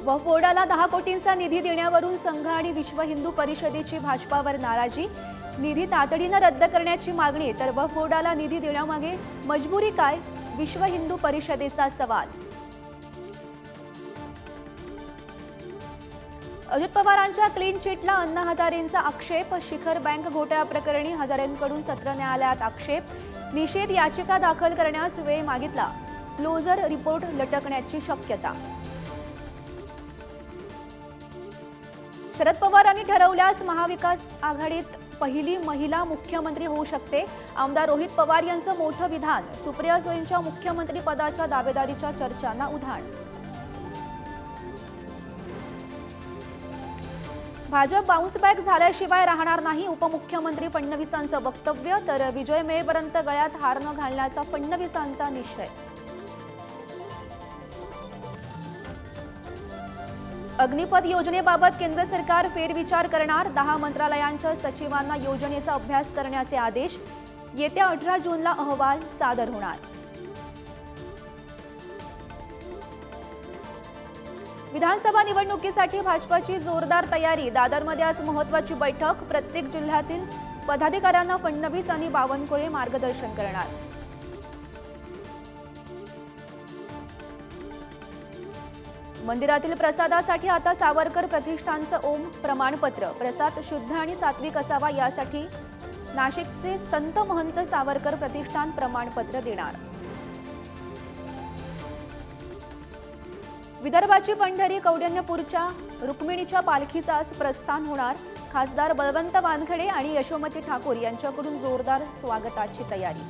वक्फ बोर्डाला 10 कोटींचा निधी देण्यावरून संघ आणि विश्व हिंदू परिषदेची भाजपावर नाराजी। निधी तातडीने रद्द करण्याची मागणी, तर वक्फ बोर्डाला निधी देण्यामागे मजबुरी काय? विश्व हिंदू परिषदेचा सवाल। अजित पवारांच्या क्लीन चिटला अण्णा हजारेंचा आक्षेप। शिखर बँक घोटाळा प्रकरणी हजारेंकडून सत्र न्यायालयात आक्षेप। निषेध याचिका दाखल करण्यास वेळ मागितला। क्लोजर रिपोर्ट लटकण्याची शक्यता। शरद पवारांनी ठरवल्यास महाविकास आघाडीत पहिली महिला मुख्यमंत्री होऊ शकते। आमदार रोहित पवार यांचं मोठं विधान। सुप्रिया सुळेंच्या मुख्यमंत्री पदाच्या दावेदारीच्या चर्चांना उधाण। भाजप बाउन्स बॅक झाल्याशिवाय राहणार नाही, उपमुख्यमंत्री फडणवीसांचं वक्तव्य। तर विजय मिळेपर्यंत गळ्यात हार न घालण्याचा फडणवीसांचा निश्चय। अग्निपथ योजनेबाबत केंद्र सरकार फेरविचार करणार। 10 मंत्रालयांच्या सचिवांना योजनेचा अभ्यास करण्याचे आदेश। येत्या 18 जूनला अहवाल सादर होणार। विधानसभा निवडणुकीसाठी भाजपाची जोरदार तयारी। दादरमध्ये आज महत्त्वाची बैठक। प्रत्येक जिल्ह्यातील पदाधिकाऱ्यांना फडणवीस आणि बावनकुळे मार्गदर्शन करणार। मंदिरातील प्रसादासाठी आता सावरकर प्रतिष्ठानचं ओम प्रमाणपत्र। प्रसाद शुद्ध आणि सात्विक असावा यासाठी नाशिकचे संत महंत सावरकर प्रतिष्ठान प्रमाणपत्र देणार। विदर्भाची पंढरी कौंडिण्यपूरच्या रुक्मिणीच्या पालखीचं आज प्रस्थान होणार। खासदार बळवंत वानखेडे आणि यशोमती ठाकूर यांच्याकडून जोरदार स्वागताची तयारी।